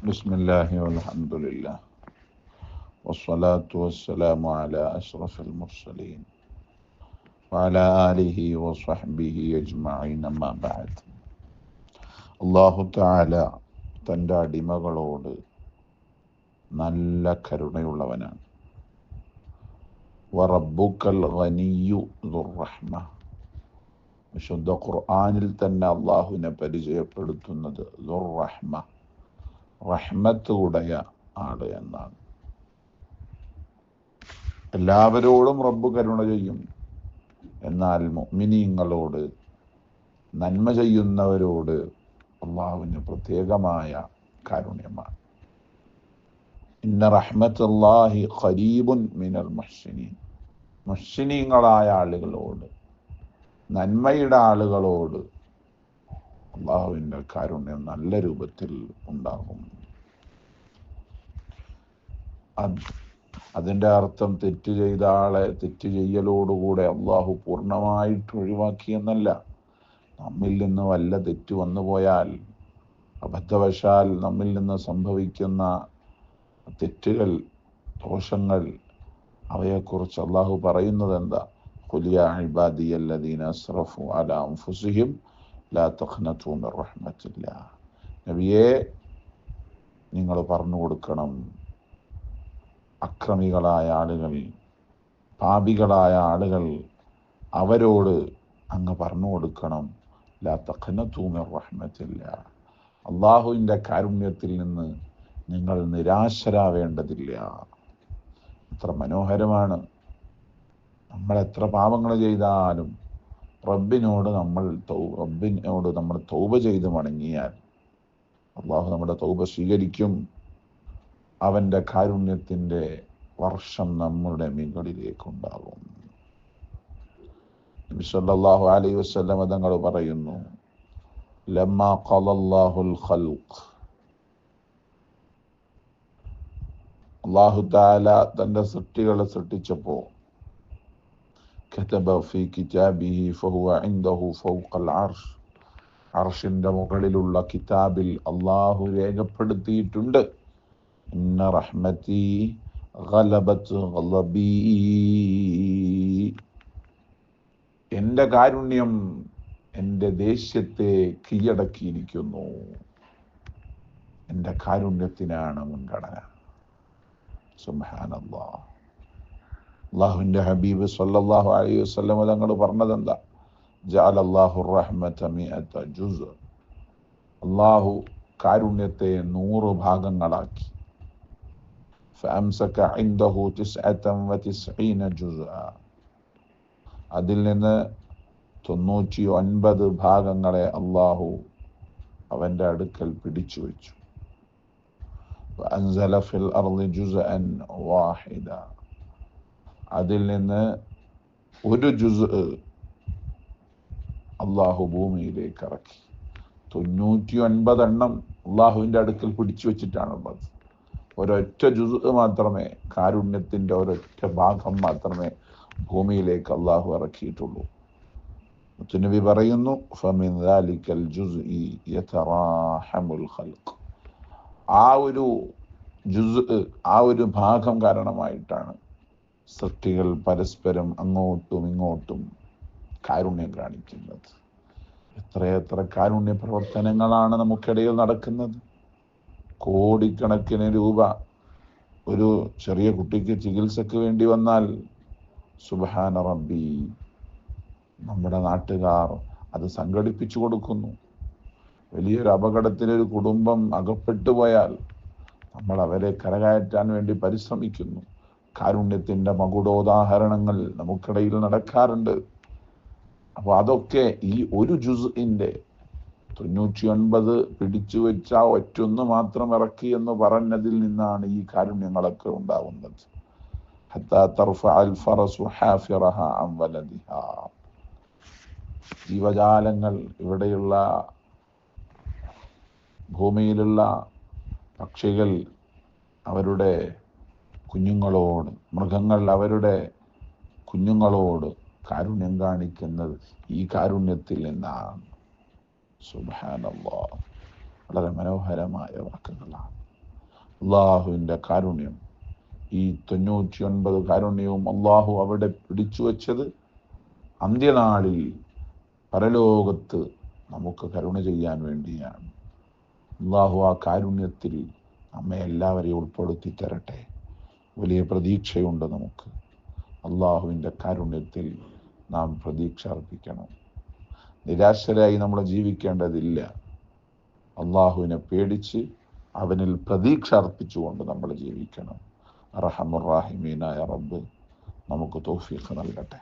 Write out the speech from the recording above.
بسم الله والحمد لله والصلاة والسلام على أشرف المرسلين وعلى آله وصحبه أجمعين أما بعد. അല്ലാഹു തആല തൻ്റെ അടിമകളോട് നല്ല കരുണയുള്ളവനാണ്. വറബ്ബുക്കൽ ഗനിയ്യു ദുർറഹ്മ. വിശുദ്ധ ഖുർആനിൽ തന്നെ അള്ളാഹുവിനെ പരിചയപ്പെടുത്തുന്നത് ദുർറഹ്മ, റഹ്മത്ത് ഉടയ ആള് എന്നാണ്. എല്ലാവരോടും റബ്ബ് കരുണ ചെയ്യും, എന്നാൽ മുഅ്മിനീങ്ങളോട്, നന്മ ചെയ്യുന്നവരോട് അള്ളാഹുവിന് പ്രത്യേകമായ കാരുണ്യമാണ്. ഇന്ന റഹ്മത്തുല്ലാഹി ഖരീബുൻ മിനൽ മുഹ്സിനീൻ. മുഹ്സിനീങ്ങളായ ആളുകളോട്, നന്മയുടെ ആളുകളോട് അള്ളാഹുവിൻ്റെ കാരുണ്യം നല്ല രൂപത്തിൽ ഉണ്ടാകും. അതിൻ്റെ അർത്ഥം തെറ്റ് ചെയ്ത ആളെ തെറ്റ് ചെയ്യലോടുകൂടെ അള്ളാഹു പൂർണ്ണമായിട്ട് ഒഴിവാക്കിയെന്നല്ല. നമ്മിൽ നിന്ന് വല്ല തെറ്റ് വന്നു പോയാൽ, അബദ്ധവശാൽ നമ്മിൽ നിന്ന് സംഭവിക്കുന്ന തെറ്റുകൾ, ദോഷങ്ങൾ, അവയെക്കുറിച്ച് അള്ളാഹു പറയുന്നത് എന്താ? ഖുൽ യാ ഇബാദിയല്ലദീന അസ്റഫു അലാ അൻഫുസിഹിം ലാ തഖ്നതു മിർ റഹ്മത്തില്ലാഹ്. നബിയെ, നിങ്ങൾ പറഞ്ഞു കൊടുക്കണം, അക്രമികളായ ആളുകൾ, പാപികളായ ആളുകൾ, അവരോട് അങ്ങ് പറഞ്ഞു കൊടുക്കണം, ലാ തഖ്നതു മിർ റഹ്മത്തില്ലാഹ്, അള്ളാഹുവിൻ്റെ കാരുണ്യത്തിൽ നിന്ന് നിങ്ങൾ നിരാശരാവേണ്ടതില്ല. എത്ര മനോഹരമാണ്! നമ്മൾ എത്ര പാപങ്ങൾ ചെയ്താലും റബ്ബിനോട് നമ്മൾ തൗബ ചെയ്ത് മടങ്ങിയാൽ അള്ളാഹു നമ്മുടെ തൗബ സ്വീകരിക്കും. അവൻ്റെ കാരുണ്യത്തിൻ്റെ വർഷം നമ്മുടെ മുകളിലേക്കുണ്ടാകും. നബി സല്ലല്ലാഹു അലൈഹി വസല്ലം തങ്ങൾ പറയുന്നു, ലമ്മാ ഖളല്ലാഹുൽ ഖൽഖ്, അല്ലാഹു തആല തൻ്റെ സൃഷ്ടികളെ സൃഷ്ടിച്ചപ്പോൾ, കതബ ഫീ കിതാബിഹി ഫഹുവ ഇൻദഹു ഫൗഖൽ അർശ്, അർശിൻ്റെ മുകളിലുള്ള കിതാബിൽ അല്ലാഹു രേഖപ്പെടുത്തിയിട്ടുണ്ട്, ഇന്ന റഹ്മതി ഗലബത് ഗളബി, എൻ്റെ കാരുണ്യം എൻ്റെ ദേഷ്യത്തെ കീഴടക്കിയിരിക്കുന്നു. എൻ്റെ കാരുണ്യത്തിനാണ് മുൻഗണന. സുബ്ഹാനല്ലാഹ്. അല്ലാഹുവിൻ്റെ ഹബീബ് സല്ലല്ലാഹു അലൈഹി വസല്ലം തങ്ങൾ പറഞ്ഞതെന്താ? ജഅലല്ലാഹു റഹ്മത മിഅത ജുസ്. അല്ലാഹു കാരുണ്യത്തെ 100 ഭാഗങ്ങളാക്കി. ഫഅംസക ഇൻദഹു 99 ജുസ്ആ. അതിൽ നിന്ന് 99 ഭാഗങ്ങളെ അല്ലാഹു അവൻ്റെ അടുക്കൽ പിടിച്ചു വെച്ചു. വഅൻസല ഫിൽ അർളി ജുസ്അൻ വാഹിദ. അതിൽ നിന്ന് ഒരു ജുസ് അള്ളാഹു ഭൂമിയിലേക്ക് ഇറക്കി. 99 എണ്ണം അള്ളാഹുവിൻ്റെ അടുക്കൽ പിടിച്ചു വെച്ചിട്ടാണുള്ളത്. ഒരൊറ്റ ജുസ് മാത്രമേ, കാരുണ്യത്തിൻ്റെ ഒരൊറ്റ ഭാഗം മാത്രമേ ഭൂമിയിലേക്ക് അള്ളാഹു ഇറക്കിയിട്ടുള്ളൂ. നബി പറയുന്നു, ഫമിൻ ദാലിക്കൽ ജുസ്ഇ യതറാഹമുൽ ഖൽഖ്. ആ ഒരു ജുസ്, ആ ഒരു ഭാഗം കാരണമായിട്ടാണ് സൃഷ്ടികൾ പരസ്പരം അങ്ങോട്ടും ഇങ്ങോട്ടും കാരുണ്യം കാണിക്കുന്നത്. എത്രയെത്ര കാരുണ്യ പ്രവർത്തനങ്ങളാണ് നമുക്കിടയിൽ നടക്കുന്നത്. കോടിക്കണക്കിന് രൂപ ഒരു ചെറിയ കുട്ടിക്ക് ചികിത്സക്ക് വേണ്ടി വന്നാൽ, സുബ്ഹാന റബ്ബി, നമ്മുടെ നാട്ടുകാർ അത് സംഘടിപ്പിച്ചു കൊടുക്കുന്നു. വലിയൊരു അപകടത്തിലൊരു കുടുംബം അകപ്പെട്ടു പോയാൽ നമ്മൾ അവരെ കരകയറ്റാൻ വേണ്ടി പരിശ്രമിക്കുന്നു. കാരുണ്യത്തിൻ്റെ മകുടോദാഹരണങ്ങൾ നമുക്കിടയിൽ നടക്കാറുണ്ട്. അപ്പോൾ അതൊക്കെ ഈ ഒരു ജുസ്ഇൻ്റെ 99 പിടിച്ചു വെച്ച ഒറ്റൊന്ന് മാത്രം ഇറക്കി എന്ന് പറഞ്ഞതിൽ നിന്നാണ് ഈ കാരുണ്യങ്ങളൊക്കെ ഉണ്ടാവുന്നത്. ഹത്താ തർഫഅൽ ഫറസു ഹാഫിറഹ അൻ വലദിഹാ. ജീവജാലങ്ങൾ, ഇവിടെയുള്ള ഭൂമിയിലുള്ള പക്ഷികൾ അവരുടെ കുഞ്ഞുങ്ങളോട്, മൃഗങ്ങൾ അവരുടെ കുഞ്ഞുങ്ങളോട് കാരുണ്യം കാണിക്കുന്നത് ഈ കാരുണ്യത്തിൽ നിന്നാണ്. സുബ്ഹാനല്ലാഹ്. വളരെ മനോഹരമായ വാക്കുകളാണ്. അള്ളാഹുവിൻ്റെ കാരുണ്യം, ഈ 99 കാരുണ്യവും അള്ളാഹു അവിടെ പിടിച്ചു വച്ചത് അന്ത്യനാളിൽ പരലോകത്ത് നമുക്ക് കരുണ ചെയ്യാൻ വേണ്ടിയാണ്. അള്ളാഹു ആ കാരുണ്യത്തിൽ നമ്മെ എല്ലാവരെയും ഉൾപ്പെടുത്തി തരട്ടെ. വലിയ പ്രതീക്ഷയുണ്ട് നമുക്ക്. അള്ളാഹുവിൻ്റെ കാരുണ്യത്തിൽ നാം പ്രതീക്ഷ അർപ്പിക്കണം. നിരാശരായി നമ്മൾ ജീവിക്കേണ്ടതില്ല. അള്ളാഹുവിനെ പേടിച്ച് അവനിൽ പ്രതീക്ഷ അർപ്പിച്ചുകൊണ്ട് നമ്മൾ ജീവിക്കണം. അർഹമുർ റഹീമീനായ റബ്ബ് നമുക്ക് തൗഫീഖ് നൽകട്ടെ.